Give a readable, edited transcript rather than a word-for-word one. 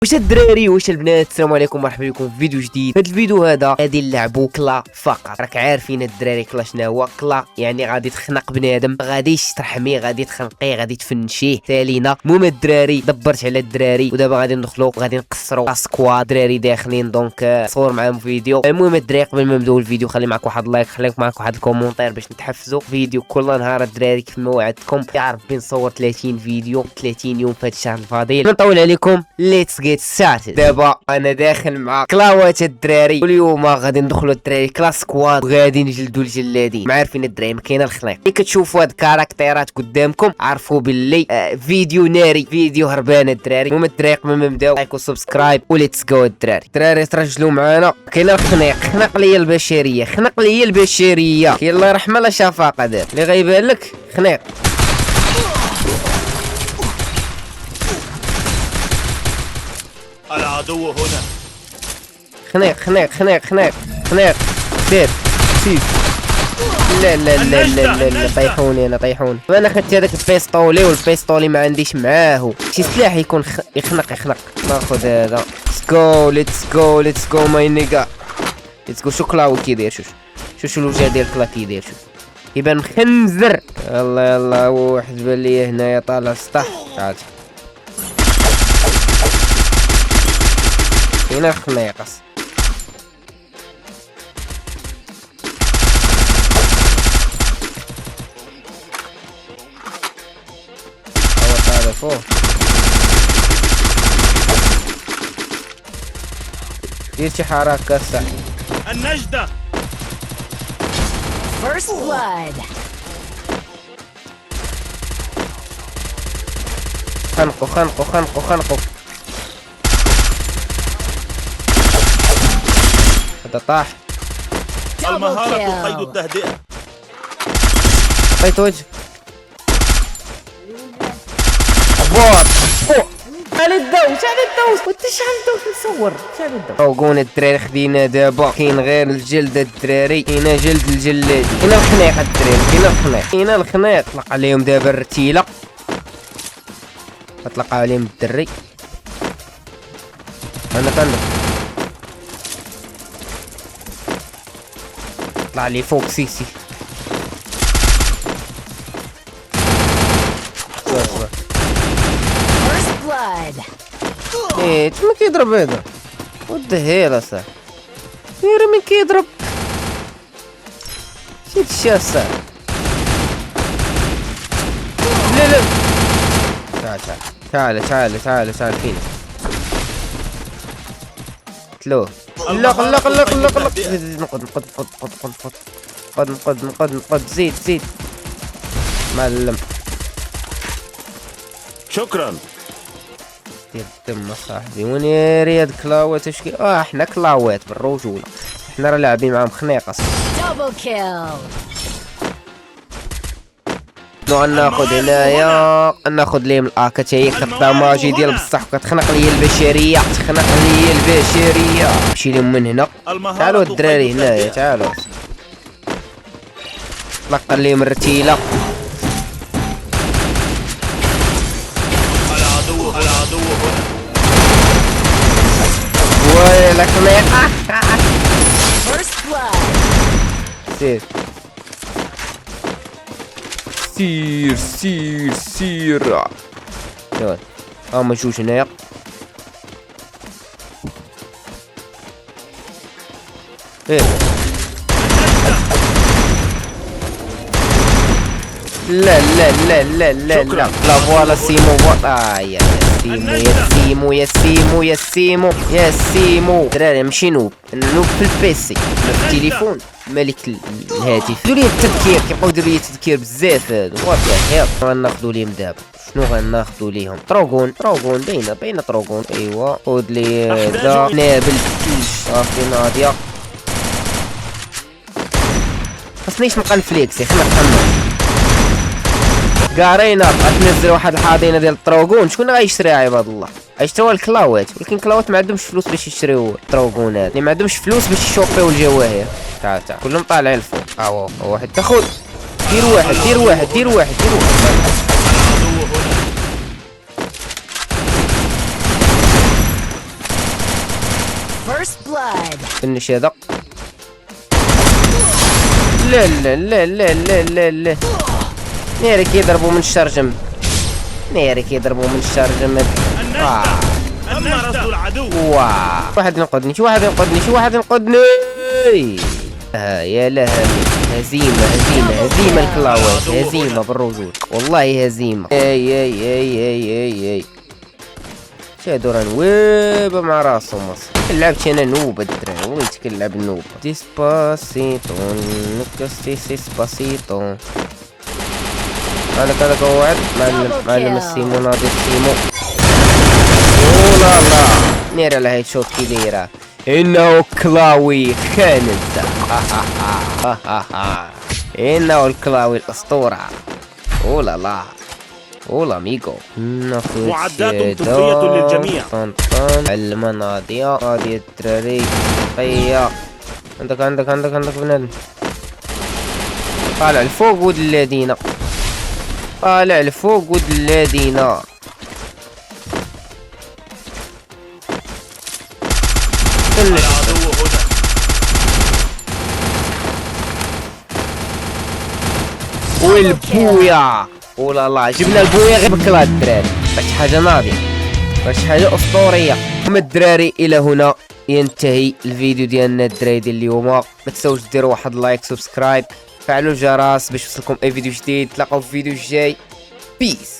واش الدراري واش البنات، السلام عليكم، مرحبا بكم في فيديو جديد. هذا الفيديو هذا غادي نلعبوا كلا فقط. راك عارفين الدراري كلا شنو هو كلا، يعني غادي تخنق بنادم، غاديش ترحميه، غادي تخنقيه، غادي تفنشيه سالينا. المهم الدراري دبرت على الدراري ودابا غادي ندخلوا وغادي نقصروا سكواد دراري داخلين، دونك صور معاهم فيديو. المهم الدراري قبل ما نبداو الفيديو خلي معك واحد لايك، خليك معك واحد الكومونتير باش نتحفزوا فيديو كل نهار الدراري كيف ما وعدتكم. يا ربي نصور 30 فيديو 30 يوم في هذا الشهر الفضيل. ما نطول عليكم، ليتس جيت ستارتد. دابا انا داخل مع كلاوات الدراري، واليوم غادي ندخلوا الدراري كلاس سكواد وغادي نجلدوا الجلادين. ما عارفين الدراري ما كاينه الخليق. ملي كتشوفوا هاد الكاركتيرات قدامكم عرفوا باللي فيديو ناري، فيديو هربان الدراري. المهم الدراري قبل ما نبداو لايك وسبسكرايب وليتس جو. الدراري ترجلوا معانا، كاينه الخنيق، خنق لي البشريه، خنق لي البشريه. كاين الله يرحمها لا شفاقه دار اللي غايبان لك خنيق. العدو هنا. خنيق خنيق خنيق خنيق خنيق سير سيف. لا لا لا لا لا طيحوني انا، طيحوني. انا خدت هذاك البيستولي والبيستولي ما عنديش معاه شي سلاح يكون يخنق. ناخذ هذا. ليتس جو ماي نيغا، ليتس جو. شو كلاوي كيدير؟ شوف الوجه ديال كلا كيدير، شوف يبان مخنزر. يلا واحد بان لي هنايا طالع السطح. تعال هنا خنيقص. هو طالع فوق. دير شي حركة صح. النجدة. First blood. خنقوا. هذا طاح. المهارة قيد التهدئة. عطيت وجه. بوط فوق. شعل الدوس وانت شعل الدوس نصور. شعل الدوس. طوقون الدراري خدينا دابا. كاين غير الجلد الدراري، كاين جلد الجلادي، كاين الخنيق الدراري، كاين الخنيق. طلق عليهم دابا الرتيلة، اطلق عليهم الدري. انا طلع لي فوق سيسي. First blood. ايه من كيضرب هذا؟ وات هيل اصاحبي، غير من كيضرب شي الشاسة. لا تعال فينا. قتلوه. لا نقد زيد معلم. شكرا. دير الدم صاحبي. وين يا رياد كلاوات اشكي؟ احنا كلاوات بالرجولة، احنا راه لاعبين معاهم خنيقة. Double kill. ناخذ هنايا، ناخذ ليهم الاكا حتى هي كطاماجي ديال بصح كتخنق لي البشريه، نمشي لهم من هنا. تعالوا الدراري هنايا، تعالوا طلق ليهم الرتيله. العدو هنا. ويلك خنيقه. First blood. سير يلا هما جوج هنايا. ايه لا فوالا سيمو. يا سيمو دراري ماشي نوب في البيسي، في التليفون ملك الهاتف. ديروا لي التذكير، كيبقاو يديروا لي التذكير بزاف هادو. وات هيل غناخذوا ليهم دابا؟ شنو غناخذوا ليهم؟ طروغون باينه طروغون. ايوا خذ لي هذا نابل صافي ناضيه. خاصنيش نبقى نفليكسي، خلينا نكمل. قارينا غتنزل واحد الحاضنه ديال الطروغون. شكون غيشريها عباد الله؟ غيشريوها الكلاوات، ولكن الكلاوات ما عندهمش فلوس باش يشريو الطروغونات، ما عندهمش فلوس باش يشوبيو الجواهر. تعال كلهم طالعين الفوق. واحد تاخذ. دير واحد. First blood. فنش هذا. لا لا لا لا لا لا لا ناري كيضربوا من الشرجم. ناري كيضربوا من الشرجم. النجدة رصد العدو. واه واحد ينقذني، شي واحد ينقذني، شي واحد ينقذني. يا لها هزيمة هزيمة هزيمة الكلاوات، هزيمة بالرجول والله هزيمة. اي شادو راه نوابة مع راسو مصر. لعبت انا نوبة الدراري، وين كنلعب النوبة. ديسباسيتو ديسباسيتو. هذاك هو واحد معلم السيمو ناضي السيمو. اولا لا نير على هاي شوط كي دايرة. انه كلاوي خانزة. انه الكلاوي الاسطورة. اولا لا اولا ميغو. معدات طبية للجميع. المناضية هادي الدراري طية. عندك بنادم طالع الفوق ود الذين، طالع الفوق ود الذين. العدو هنا. والبويا ولا لا جبنا البويا غير بكلا الدراري. باش حاجة ناضية، باش حاجة اسطورية. من الدراري الى هنا ينتهي الفيديو ديالنا الدراري ديال اليوم. ما تنساوش ديروا واحد لايك سبسكرايب، فعلوا الجرس باش يوصلكم اي فيديو جديد. تلاقاو في الفيديو الجاي. بيس.